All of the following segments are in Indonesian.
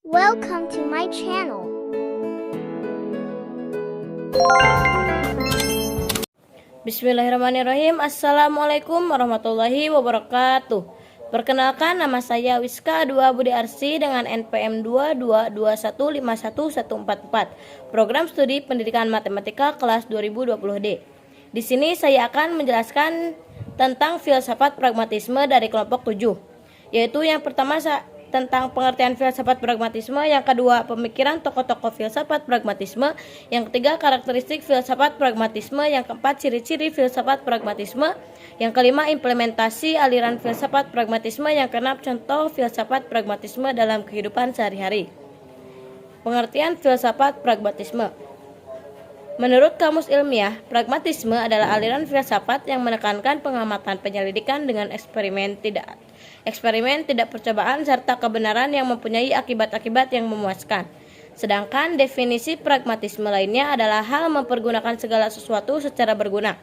Welcome to my channel. Bismillahirrahmanirrahim. Assalamualaikum warahmatullahi wabarakatuh. Perkenalkan, nama saya Wiska Dua Budi Arsi dengan NPM 222151144, Program Studi Pendidikan Matematika kelas 2020D. Di sini saya akan menjelaskan tentang filsafat pragmatisme dari kelompok 7, yaitu yang pertama tentang pengertian filsafat pragmatisme, yang kedua pemikiran tokoh-tokoh filsafat pragmatisme, yang ketiga karakteristik filsafat pragmatisme, yang keempat ciri-ciri filsafat pragmatisme, yang kelima implementasi aliran filsafat pragmatisme, yang keenam contoh filsafat pragmatisme dalam kehidupan sehari-hari. Pengertian filsafat pragmatisme. Menurut kamus ilmiah, pragmatisme adalah aliran filsafat yang menekankan pengamatan penyelidikan dengan eksperimen tidak percobaan serta kebenaran yang mempunyai akibat-akibat yang memuaskan. Sedangkan definisi pragmatisme lainnya adalah hal mempergunakan segala sesuatu secara berguna.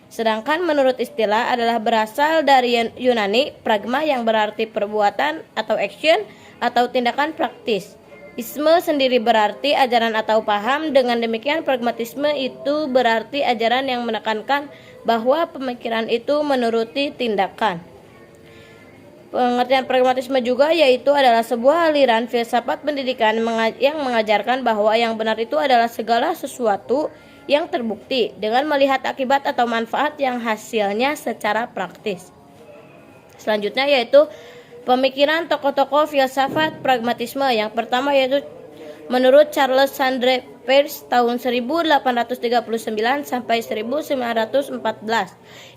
Sedangkan menurut istilah adalah berasal dari Yunani, pragma yang berarti perbuatan atau action atau tindakan praktis. Isme sendiri berarti ajaran atau paham. Dengan demikian pragmatisme itu berarti ajaran yang menekankan bahwa pemikiran itu menuruti tindakan. Pengertian pragmatisme juga yaitu adalah sebuah aliran filsafat pendidikan yang mengajarkan bahwa yang benar itu adalah segala sesuatu yang terbukti dengan melihat akibat atau manfaat yang hasilnya secara praktis. Selanjutnya yaitu pemikiran tokoh-tokoh filsafat pragmatisme. Yang pertama yaitu menurut Charles Sandre Peirce tahun 1839 sampai 1914.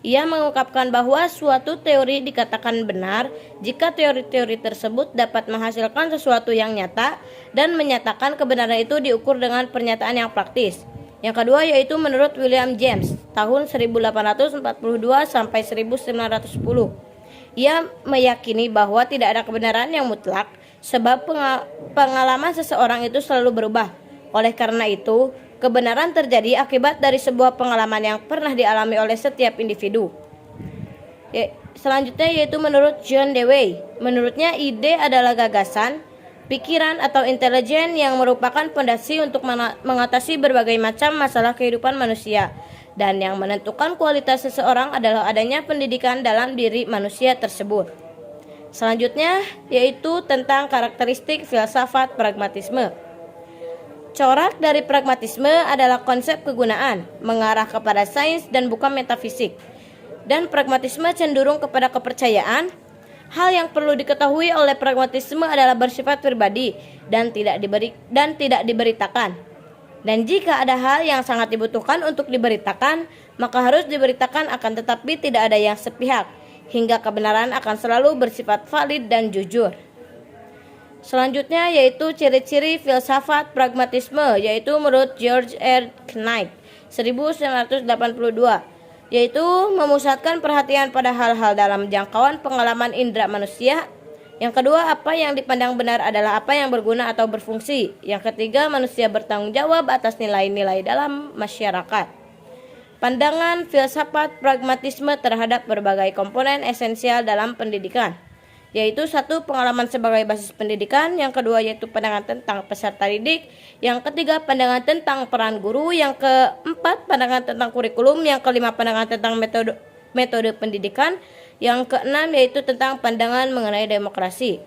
Ia mengungkapkan bahwa suatu teori dikatakan benar jika teori-teori tersebut dapat menghasilkan sesuatu yang nyata dan menyatakan kebenaran itu diukur dengan pernyataan yang praktis. Yang kedua yaitu menurut William James tahun 1842 sampai 1910. Ia meyakini bahwa tidak ada kebenaran yang mutlak sebab pengalaman seseorang itu selalu berubah. Oleh karena itu, kebenaran terjadi akibat dari sebuah pengalaman yang pernah dialami oleh setiap individu. Selanjutnya yaitu menurut John Dewey. Menurutnya ide adalah gagasan, pikiran atau intelijen yang merupakan fondasi untuk mengatasi berbagai macam masalah kehidupan manusia. Dan yang menentukan kualitas seseorang adalah adanya pendidikan dalam diri manusia tersebut. Selanjutnya yaitu tentang karakteristik filsafat pragmatisme. Corak dari pragmatisme adalah konsep kegunaan, mengarah kepada sains dan bukan metafisik. Dan pragmatisme cenderung kepada kepercayaan. Hal yang perlu diketahui oleh pragmatisme adalah bersifat pribadi dan tidak diberitakan. Dan jika ada hal yang sangat dibutuhkan untuk diberitakan, maka harus diberitakan, akan tetapi tidak ada yang sepihak, hingga kebenaran akan selalu bersifat valid dan jujur. Selanjutnya yaitu ciri-ciri filsafat pragmatisme, yaitu menurut George R. Knight 1982, yaitu memusatkan perhatian pada hal-hal dalam jangkauan pengalaman indera manusia. Yang kedua, apa yang dipandang benar adalah apa yang berguna atau berfungsi. Yang ketiga, manusia bertanggung jawab atas nilai-nilai dalam masyarakat. Pandangan filsafat pragmatisme terhadap berbagai komponen esensial dalam pendidikan, yaitu satu, pengalaman sebagai basis pendidikan. Yang kedua yaitu pandangan tentang peserta didik. Yang ketiga pandangan tentang peran guru. Yang keempat pandangan tentang kurikulum. Yang kelima pandangan tentang metode pendidikan. Yang keenam yaitu tentang pandangan mengenai demokrasi.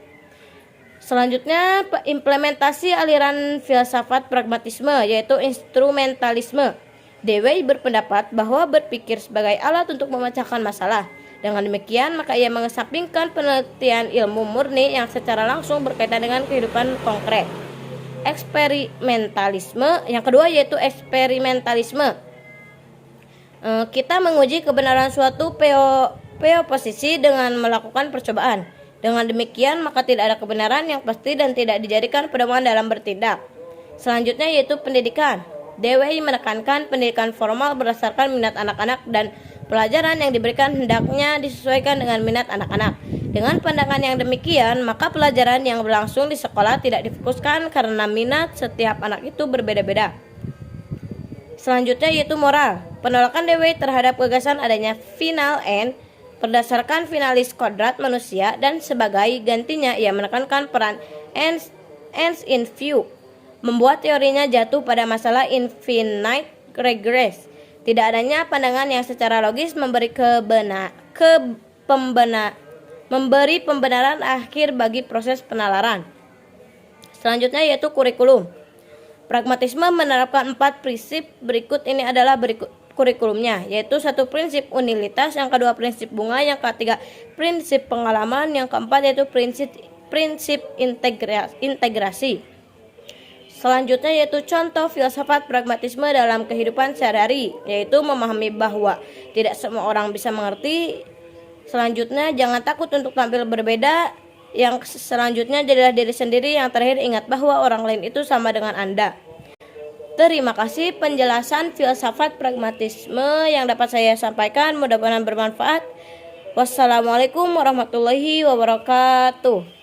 Selanjutnya implementasi aliran filsafat pragmatisme, yaitu instrumentalisme. Dewey berpendapat bahwa berpikir sebagai alat untuk memecahkan masalah. Dengan demikian, maka ia mengesampingkan penelitian ilmu murni yang secara langsung berkaitan dengan kehidupan konkret. Eksperimentalisme, yang kedua yaitu eksperimentalisme. Kita menguji kebenaran suatu posisi dengan melakukan percobaan. Dengan demikian, maka tidak ada kebenaran yang pasti dan tidak dijadikan pedoman dalam bertindak. Selanjutnya yaitu pendidikan. Dewey menekankan pendidikan formal berdasarkan minat anak-anak dan pelajaran yang diberikan hendaknya disesuaikan dengan minat anak-anak. Dengan pandangan yang demikian, maka pelajaran yang berlangsung di sekolah tidak difokuskan karena minat setiap anak itu berbeda-beda. Selanjutnya yaitu moral. Penolakan Dewey terhadap gagasan adanya final end berdasarkan finalis kodrat manusia, dan sebagai gantinya ia menekankan peran ends ends in view, membuat teorinya jatuh pada masalah infinite regress. Tidak adanya pandangan yang secara logis memberi pembenaran akhir bagi proses penalaran. Selanjutnya yaitu kurikulum. Pragmatisme menerapkan 4 prinsip berikut ini adalah kurikulumnya, yaitu 1 prinsip unilitas, yang kedua prinsip bunga, yang ketiga prinsip pengalaman, yang keempat yaitu prinsip integrasi. Selanjutnya yaitu contoh filsafat pragmatisme dalam kehidupan sehari-hari, yaitu memahami bahwa tidak semua orang bisa mengerti. Selanjutnya jangan takut untuk tampil berbeda. Yang selanjutnya jadilah diri sendiri. Yang terakhir ingat bahwa orang lain itu sama dengan Anda. Terima kasih penjelasan filsafat pragmatisme yang dapat saya sampaikan, mudah-mudahan bermanfaat. Wassalamualaikum warahmatullahi wabarakatuh.